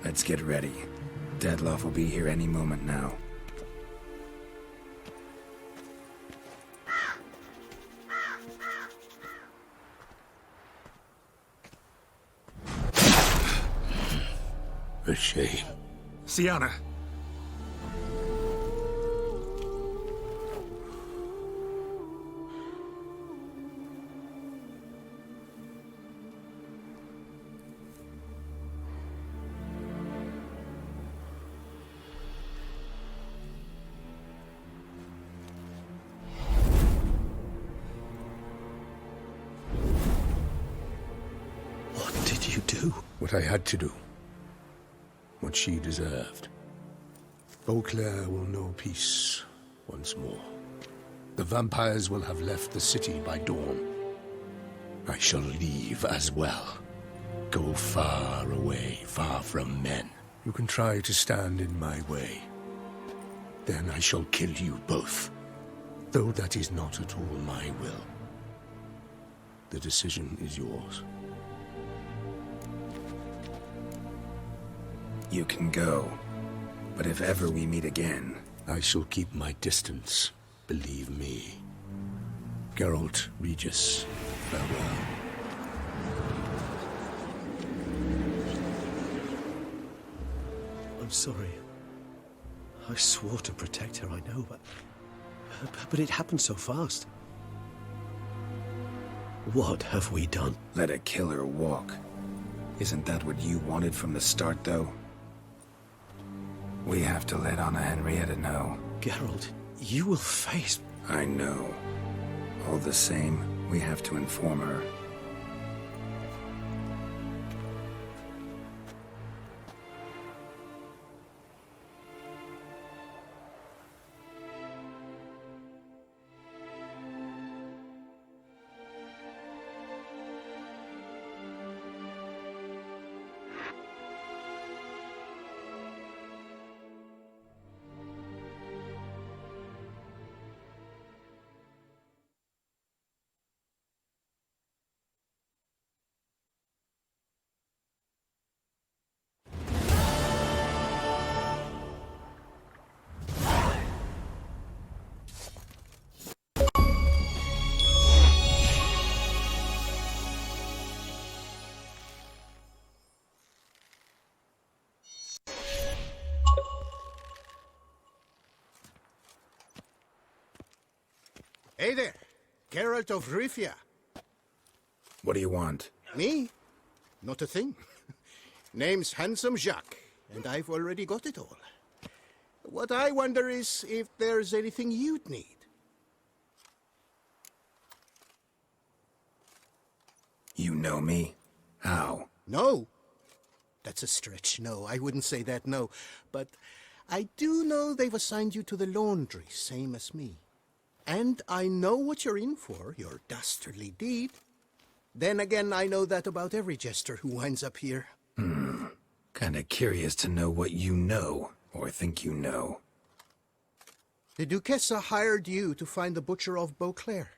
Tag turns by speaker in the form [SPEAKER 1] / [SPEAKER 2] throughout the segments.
[SPEAKER 1] Let's get ready. Deadloff will be here any moment now.
[SPEAKER 2] A shame.
[SPEAKER 3] Sienna!
[SPEAKER 2] What did you do? What I had to do. What she deserved. Beauclair will know peace once more. The vampires will have left the city by dawn. I shall leave as well. Go far away, far from men. You can try to stand in my way. Then I shall kill you both. Though that is not at all my will. The decision is yours.
[SPEAKER 1] You can go. But if ever we meet again...
[SPEAKER 2] I shall keep my distance, believe me. Geralt, Regis, farewell.
[SPEAKER 4] I'm sorry. I swore to protect her, I know, but it happened so fast. What have we done?
[SPEAKER 1] Let a killer walk. Isn't that what you wanted from the start, though? We have to let Anna Henrietta know.
[SPEAKER 4] Geralt, you will face...
[SPEAKER 1] I know. All the same, we have to inform her.
[SPEAKER 5] Hey there, Geralt of Rivia.
[SPEAKER 1] What do you want?
[SPEAKER 5] Me? Not a thing. Name's Handsome Jacques, and I've already got it all. What I wonder is if there's anything you'd need.
[SPEAKER 1] You know me? How?
[SPEAKER 5] No. That's a stretch, no. I wouldn't say that, no. But I do know they've assigned you to the laundry, same as me. And I know what you're in for, your dastardly deed. Then again, I know that about every jester who winds up here.
[SPEAKER 1] Kinda curious to know what you know, or think you know.
[SPEAKER 5] The Duchessa hired you to find the butcher of Beauclair.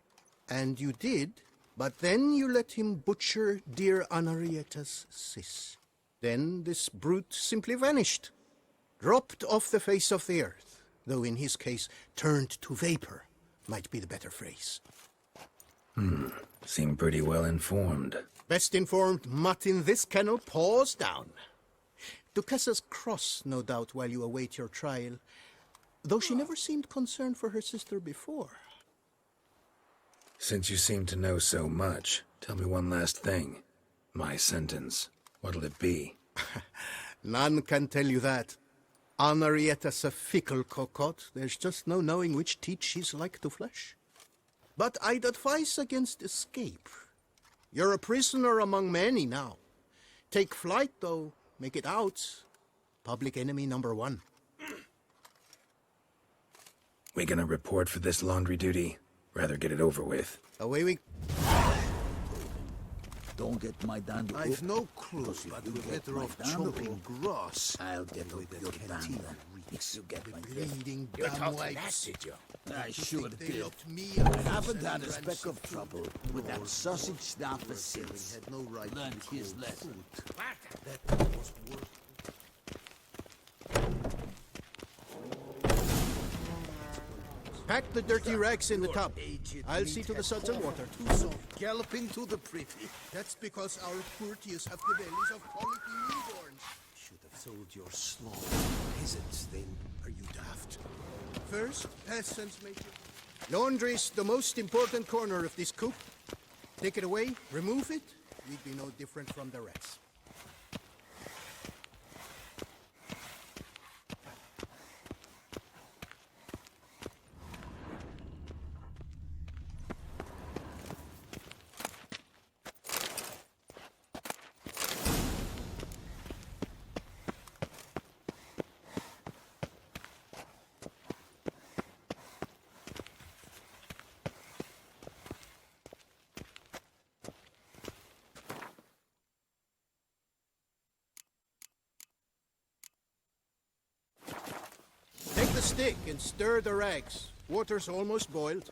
[SPEAKER 5] And you did, but then you let him butcher dear Anarietta's sis. Then this brute simply vanished. Dropped off the face of the earth, though in his case, turned to vapor. Might be the better phrase.
[SPEAKER 1] Seem pretty well informed.
[SPEAKER 5] Best informed mutt in this kennel, paws down. Duchessa's cross, no doubt, while you await your trial, though she never seemed concerned for her sister before.
[SPEAKER 1] Since you seem to know so much, tell me one last thing. My sentence. What'll it be?
[SPEAKER 5] None can tell you that. Anarietta's a fickle cocotte. There's just no knowing which teat she's like to flesh. But I'd advise against escape. You're a prisoner among many now. Take flight, though. Make it out. Public enemy number one.
[SPEAKER 1] We gonna report for this laundry duty? Rather get it over with.
[SPEAKER 5] Away we...
[SPEAKER 6] Don't get my dandle.
[SPEAKER 5] I've no clue, but we're better off chopping grass.
[SPEAKER 6] I'll get
[SPEAKER 5] with
[SPEAKER 6] your
[SPEAKER 5] the
[SPEAKER 6] dandle.
[SPEAKER 5] cantina.
[SPEAKER 6] You get my
[SPEAKER 5] Bleeding
[SPEAKER 6] You're
[SPEAKER 5] damn
[SPEAKER 6] talking
[SPEAKER 5] whites.
[SPEAKER 6] that, did you? I sure
[SPEAKER 5] They
[SPEAKER 6] did.
[SPEAKER 5] locked me
[SPEAKER 6] I
[SPEAKER 5] up
[SPEAKER 6] haven't
[SPEAKER 5] and
[SPEAKER 6] had a
[SPEAKER 5] ran
[SPEAKER 6] speck
[SPEAKER 5] some
[SPEAKER 6] of trouble with that sausage snapper since.
[SPEAKER 5] Had no right
[SPEAKER 6] Learned
[SPEAKER 5] to
[SPEAKER 6] his
[SPEAKER 5] cold
[SPEAKER 6] lesson.
[SPEAKER 5] food. That was worth Pack the dirty rags in the tub. I'll see to the suds and water. Too soft.
[SPEAKER 6] Galloping to the pretty.
[SPEAKER 5] That's because our courtiers have the bellies of quality newborns.
[SPEAKER 4] Should have sold your slop. Peasants, then. Are you daft?
[SPEAKER 5] First, peasants make it. Laundry's the most important corner of this coop. Take it away, remove it, we'd be no different from the rest. Take the stick and stir the rags. Water's almost boiled.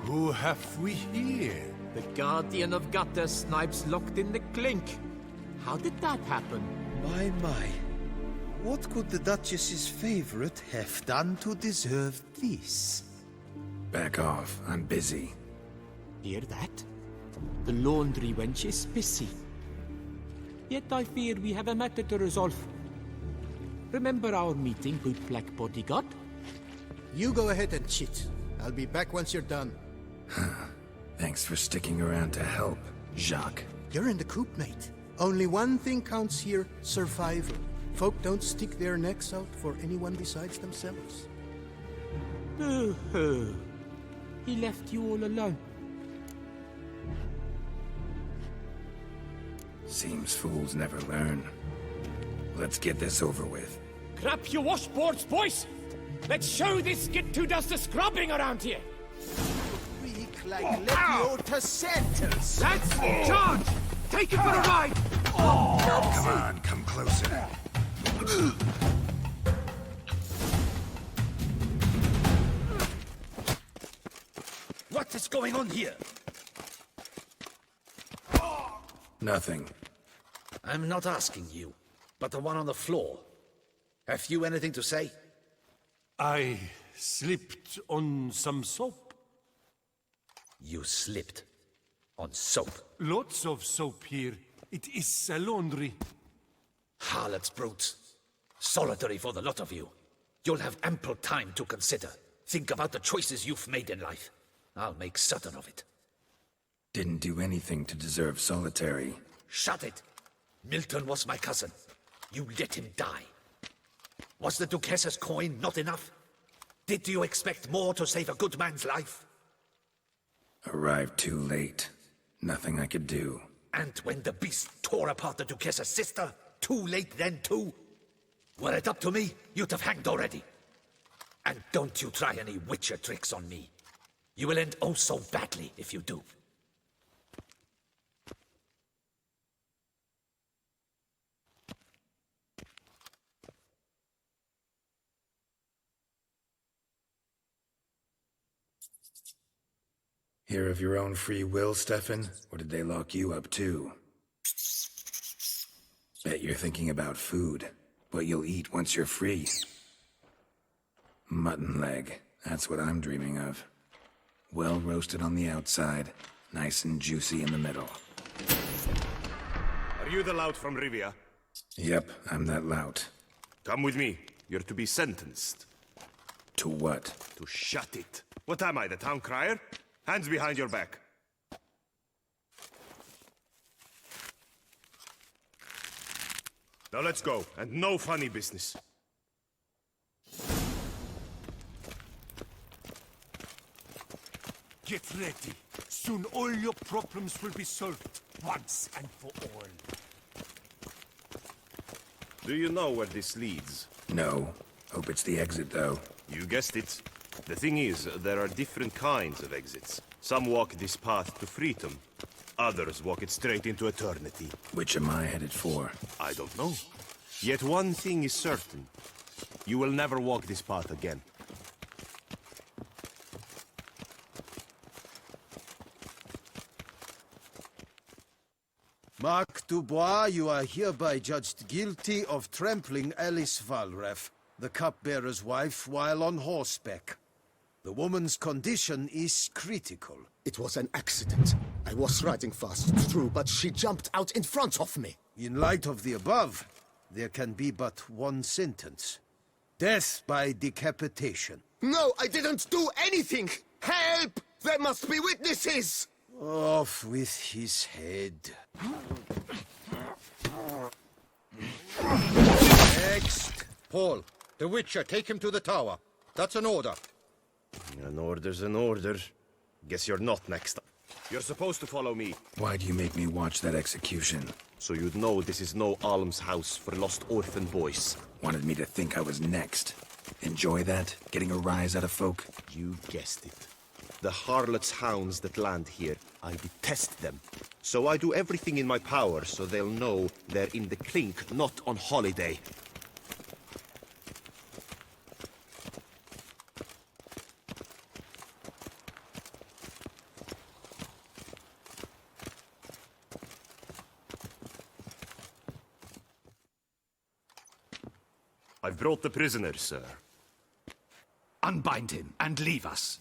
[SPEAKER 2] Who have we here?
[SPEAKER 3] The Guardian of Gutter Snipes locked in the clink. How did that happen?
[SPEAKER 6] My. What could the Duchess's favorite have done to deserve this?
[SPEAKER 1] Back off. I'm busy.
[SPEAKER 3] Hear that? The laundry wench is busy. Yet I fear we have a matter to resolve. Remember our meeting, good black bodyguard?
[SPEAKER 5] You go ahead and cheat. I'll be back once you're done.
[SPEAKER 1] Thanks for sticking around to help, Jacques.
[SPEAKER 5] You're in the coop, mate. Only one thing counts here, survival. Folk don't stick their necks out for anyone besides themselves.
[SPEAKER 3] Oh, he left you all alone.
[SPEAKER 1] Seems fools never learn. Let's get this over with.
[SPEAKER 3] Grab your washboards, boys! Let's show this skid who does the scrubbing around here!
[SPEAKER 6] Speak like Legiotta Santos.
[SPEAKER 3] Lads, charge! Take it for a ride!
[SPEAKER 1] Come on, come closer.
[SPEAKER 6] What is going on here?
[SPEAKER 1] Nothing.
[SPEAKER 6] I'm not asking you, but the one on the floor. Have you anything to say?
[SPEAKER 2] I slipped on some soap.
[SPEAKER 6] You slipped on soap.
[SPEAKER 2] Lots of soap here. It is a laundry.
[SPEAKER 6] Harlots, brutes. Solitary for the lot of you. You'll have ample time to consider. Think about the choices you've made in life. I'll make certain of it.
[SPEAKER 1] Didn't do anything to deserve solitary.
[SPEAKER 6] Shut it! Milton was my cousin. You let him die. Was the Duchess's coin not enough? Did you expect more to save a good man's life?
[SPEAKER 1] Arrived too late. Nothing I could do.
[SPEAKER 6] And when the beast tore apart the Duchess's sister, too late then too? Were it up to me, you'd have hanged already. And don't you try any witcher tricks on me. You will end oh so badly if you do.
[SPEAKER 1] Here of your own free will, Stefan? Or did they lock you up too? Bet you're thinking about food. What you'll eat once you're free. Mutton leg. That's what I'm dreaming of. Well roasted on the outside, nice and juicy in the middle.
[SPEAKER 7] Are you the lout from Rivia?
[SPEAKER 1] Yep, I'm that lout.
[SPEAKER 7] Come with me. You're to be sentenced.
[SPEAKER 1] To what?
[SPEAKER 7] To shut it. What am I, the town crier? Hands behind your back. Now let's go, and no funny business.
[SPEAKER 8] Get ready. Soon all your problems will be solved, once and for all.
[SPEAKER 7] Do you know where this leads?
[SPEAKER 1] No. Hope it's the exit, though.
[SPEAKER 7] You guessed it. The thing is, there are different kinds of exits. Some walk this path to freedom. Others walk it straight into eternity.
[SPEAKER 1] Which am I headed for?
[SPEAKER 7] I don't know. Yet one thing is certain. You will never walk this path again.
[SPEAKER 9] Mark Dubois, you are hereby judged guilty of trampling Alice Valref, the cupbearer's wife, while on horseback. The woman's condition is critical.
[SPEAKER 10] It was an accident. I was riding fast, true, but she jumped out in front of me.
[SPEAKER 9] In light of the above, there can be but one sentence. Death by decapitation.
[SPEAKER 10] No, I didn't do anything! Help! There must be witnesses!
[SPEAKER 9] Off with his head.
[SPEAKER 10] Next! Paul, the Witcher, take him to the tower. That's an order.
[SPEAKER 7] An order's an order. Guess you're not next. You're supposed to follow me,
[SPEAKER 1] Why do you make me watch that execution?
[SPEAKER 7] so you'd know this is no almshouse for lost orphan boys.
[SPEAKER 1] Wanted me to think I was next. Enjoy that? Getting a rise out of folk?
[SPEAKER 7] You guessed it. The harlots' hounds that land here, I detest them. So I do everything in my power so they'll know they're in the clink, not on holiday. I've brought the prisoner, sir.
[SPEAKER 6] Unbind him and leave us.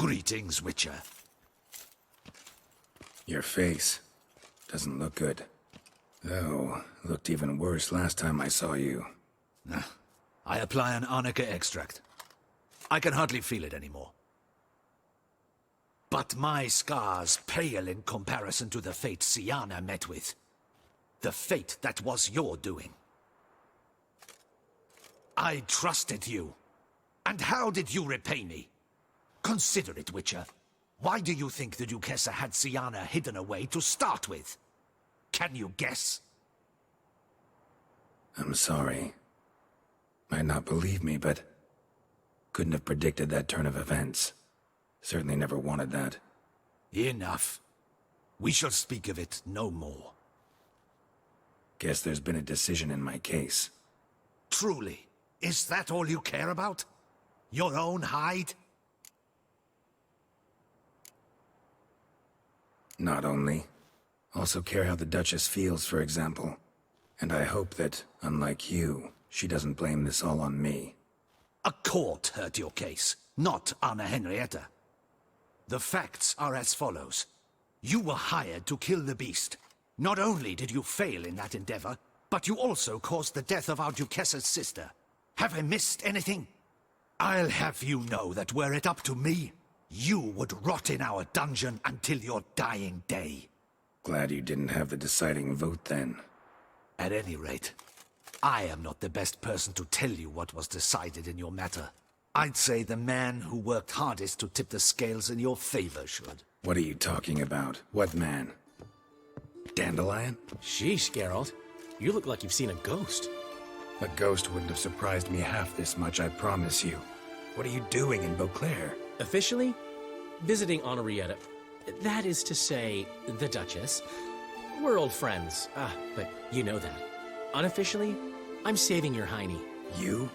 [SPEAKER 6] Greetings, Witcher.
[SPEAKER 1] Your face doesn't look good. Though, looked even worse last time I saw you.
[SPEAKER 6] I apply an arnica extract. I can hardly feel it anymore. But my scars pale in comparison to the fate Siana met with. The fate that was your doing. I trusted you. And how did you repay me? Consider it, Witcher. Why do you think the Duquesa had Siana hidden away to start with? Can you guess?
[SPEAKER 1] I'm sorry. Might not believe me, but couldn't have predicted that turn of events. Certainly never wanted that.
[SPEAKER 6] Enough. We shall speak of it no more.
[SPEAKER 1] Guess there's been a decision in my case.
[SPEAKER 6] Truly, is that all you care about? Your own hide?
[SPEAKER 1] Not only. Also care how the Duchess feels, for example. And I hope that, unlike you, she doesn't blame this all on me.
[SPEAKER 6] A court heard your case, not Anna Henrietta. The facts are as follows. You were hired to kill the beast. Not only did you fail in that endeavor, but you also caused the death of our Duquessa's sister. Have I missed anything? I'll have you know that were it up to me, you would rot in our dungeon until your dying day.
[SPEAKER 1] Glad you didn't have the deciding vote then.
[SPEAKER 6] At any rate, I am not the best person to tell you what was decided in your matter. I'd say the man who worked hardest to tip the scales in your favor should.
[SPEAKER 1] What are you talking about? What man? Dandelion?
[SPEAKER 11] Sheesh, Geralt. You look like you've seen a ghost.
[SPEAKER 1] A ghost wouldn't have surprised me half this much, I promise you. What are you doing in Beauclair?
[SPEAKER 11] Officially, visiting Henrietta. That is to say, the Duchess. We're old friends, but you know that. Unofficially, I'm saving your hiney.
[SPEAKER 1] You?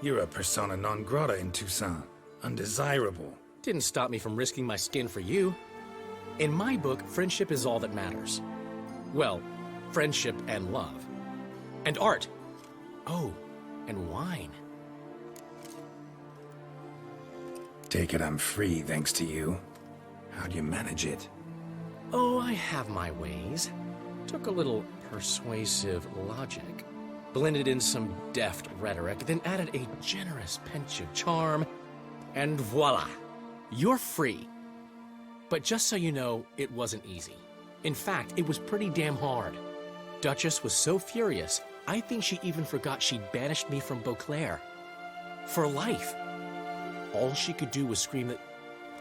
[SPEAKER 1] You're a persona non grata in Toussaint. Undesirable.
[SPEAKER 11] Didn't stop me from risking my skin for you. In my book, friendship is all that matters. Well, friendship and love. And art. Oh, and wine.
[SPEAKER 1] Take it I'm free thanks to you. How'd you manage it?
[SPEAKER 11] Oh, I have my ways. Took a little persuasive logic, blended in some deft rhetoric, then added a generous pinch of charm, and voila! You're free. But just so you know, it wasn't easy. In fact, it was pretty damn hard. Duchess was so furious, I think she even forgot she'd banished me from Beauclair. For life. All she could do was scream that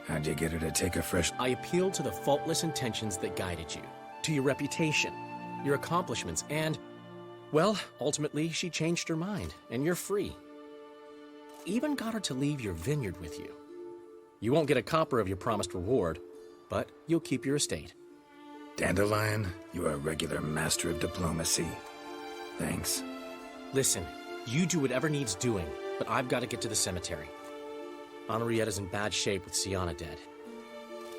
[SPEAKER 1] How'd you get her to take a fresh...
[SPEAKER 11] I appealed to the faultless intentions that guided you, to your reputation, your accomplishments, and, well, ultimately, she changed her mind, and you're free. Even got her to leave your vineyard with you. You won't get a copper of your promised reward, but you'll keep your estate.
[SPEAKER 1] Dandelion, you are a regular master of diplomacy. Thanks.
[SPEAKER 11] Listen, you do whatever needs doing, but I've got to get to the cemetery. Henrietta's in bad shape with Siana dead.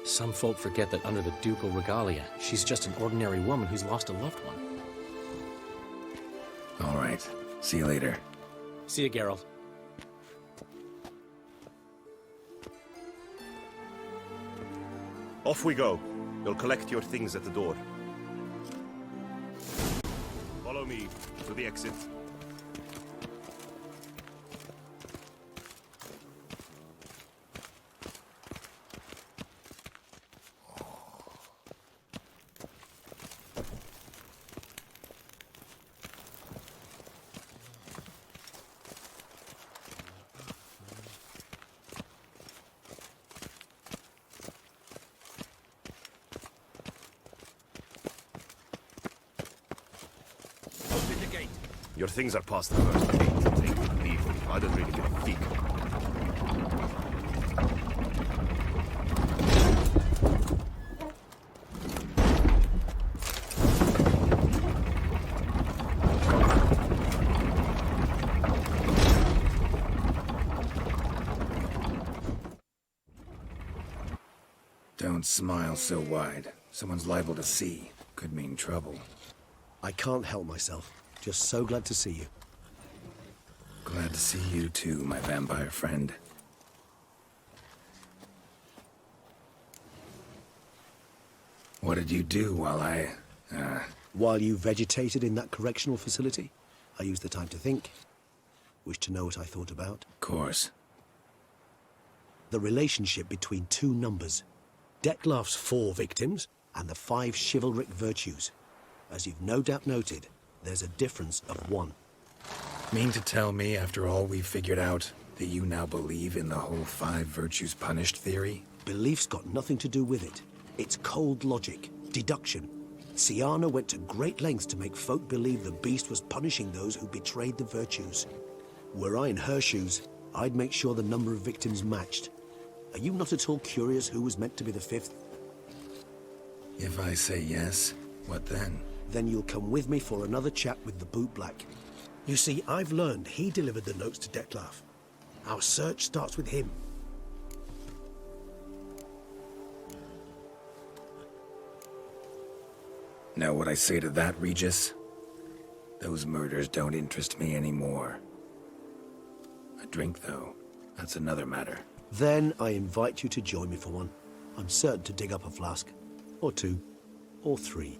[SPEAKER 11] Some folk forget that under the ducal regalia, she's just an ordinary woman who's lost a loved one.
[SPEAKER 1] All right. See you later.
[SPEAKER 11] See you, Geralt.
[SPEAKER 7] Off we go. You'll collect your things at the door. Follow me to the exit. Your things are past the first gate. Take it, leave it. I don't really give a fig.
[SPEAKER 1] Don't smile so wide. Someone's liable to see. Could mean trouble.
[SPEAKER 4] I can't help myself. Just so glad to see you.
[SPEAKER 1] Glad to see you too, my vampire friend. What did you do while
[SPEAKER 4] While you vegetated in that correctional facility, I used the time to think. Wish to know what I thought about?
[SPEAKER 1] Of course.
[SPEAKER 4] The relationship between two numbers. Dettlaff's 4 victims and the 5 chivalric virtues. As you've no doubt noted, there's a difference of 1.
[SPEAKER 1] Mean to tell me, after all we've figured out, that you now believe in the whole 5 virtues punished theory?
[SPEAKER 4] Belief's got nothing to do with it. It's cold logic, deduction. Siana went to great lengths to make folk believe the beast was punishing those who betrayed the virtues. Were I in her shoes, I'd make sure the number of victims matched. Are you not at all curious who was meant to be the 5th?
[SPEAKER 1] If I say yes, what then?
[SPEAKER 4] Then you'll come with me for another chat with the bootblack. You see, I've learned he delivered the notes to Dettlaff. Our search starts with him.
[SPEAKER 1] Know what I say to that, Regis? Those murders don't interest me anymore. A drink, though, that's another matter.
[SPEAKER 4] Then I invite you to join me for one. I'm certain to dig up a flask. Or 2. Or 3.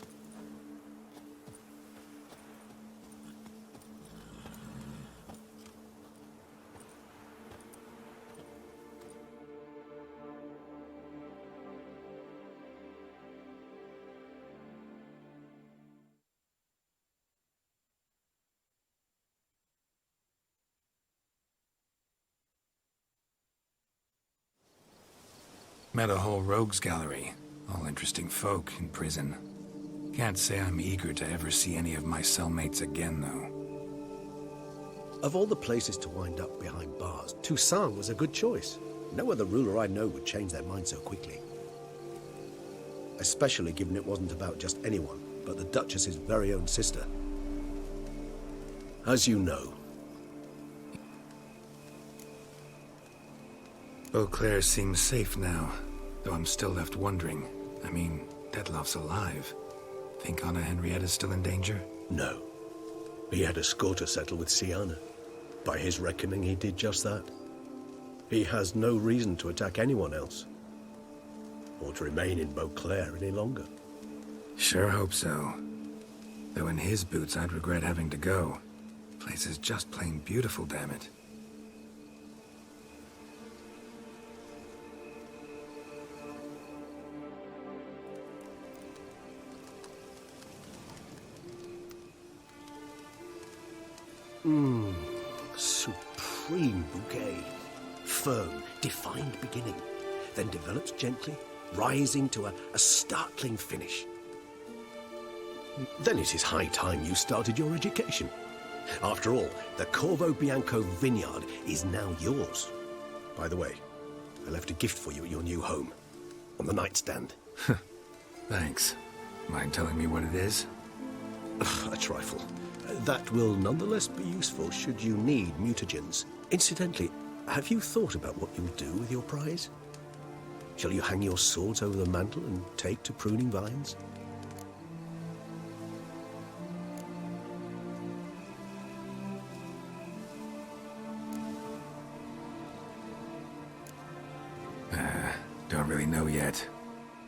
[SPEAKER 1] Met a whole rogues gallery. All interesting folk in prison. Can't say I'm eager to ever see any of my cellmates again, though.
[SPEAKER 4] Of all the places to wind up behind bars, Toussaint was a good choice. No other ruler I know would change their mind so quickly. Especially given it wasn't about just anyone, but the Duchess's very own sister. As you know,
[SPEAKER 1] Beauclair seems safe now, though I'm still left wondering. I mean, Dettlaff's alive. Think Anna Henrietta's still in danger?
[SPEAKER 4] no. He had a score to settle with Siana. By his reckoning, he did just that. He has no reason to attack anyone else, or to remain in Beauclair any longer.
[SPEAKER 1] Sure hope so. Though in his boots, I'd regret having to go. Place is just plain beautiful, damn it.
[SPEAKER 4] Supreme bouquet. firm, defined beginning, then develops gently, rising to a startling finish. Then it is high time you started your education. After all, the Corvo Bianco vineyard is now yours. By the way, I left a gift for you at your new home, on the nightstand.
[SPEAKER 1] Thanks. Mind telling me what it is?
[SPEAKER 4] A trifle. That will nonetheless be useful should you need mutagens. Incidentally, have you thought about what you'll do with your prize? Shall you hang your swords over the mantle and take to pruning vines?
[SPEAKER 1] Don't really know yet.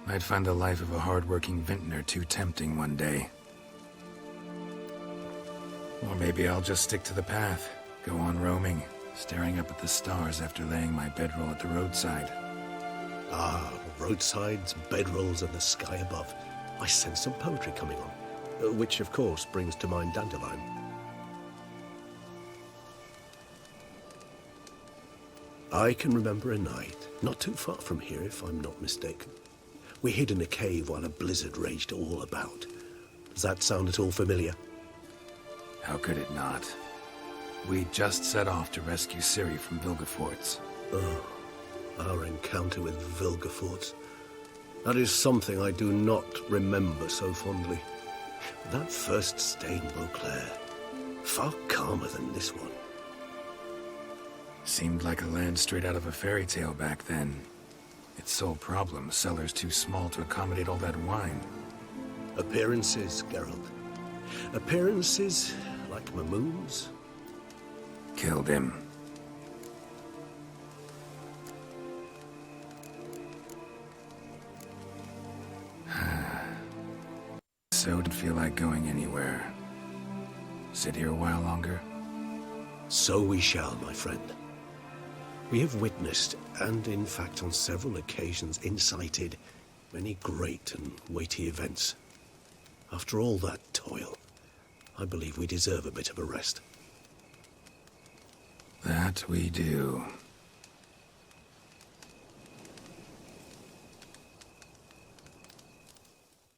[SPEAKER 1] Might find the life of a hard-working vintner too tempting one day. Or maybe I'll just stick to the path, go on roaming, staring up at the stars after laying my bedroll at the roadside.
[SPEAKER 4] Ah, roadsides, bedrolls, and the sky above. I sense some poetry coming on, which of course brings to mind Dandelion. I can remember a night, not too far from here if I'm not mistaken. We hid in a cave while a blizzard raged all about. Does that sound at all familiar?
[SPEAKER 1] How could it not? We just set off to rescue Ciri from Vilgefortz.
[SPEAKER 4] Oh, our encounter with Vilgefortz. That is something I do not remember so fondly. That first stay in Beauclair, far calmer than this one.
[SPEAKER 1] Seemed like a land straight out of a fairy tale back then. Its sole problem, cellars too small to accommodate all that wine.
[SPEAKER 4] Appearances, Geralt. Appearances like Mamoon's.
[SPEAKER 1] Killed him. So didn't feel like going anywhere. Sit here a while longer?
[SPEAKER 4] So we shall, my friend. We have witnessed, and in fact on several occasions incited, many great and weighty events. After all that toil, I believe we deserve a bit of a rest.
[SPEAKER 1] That we do.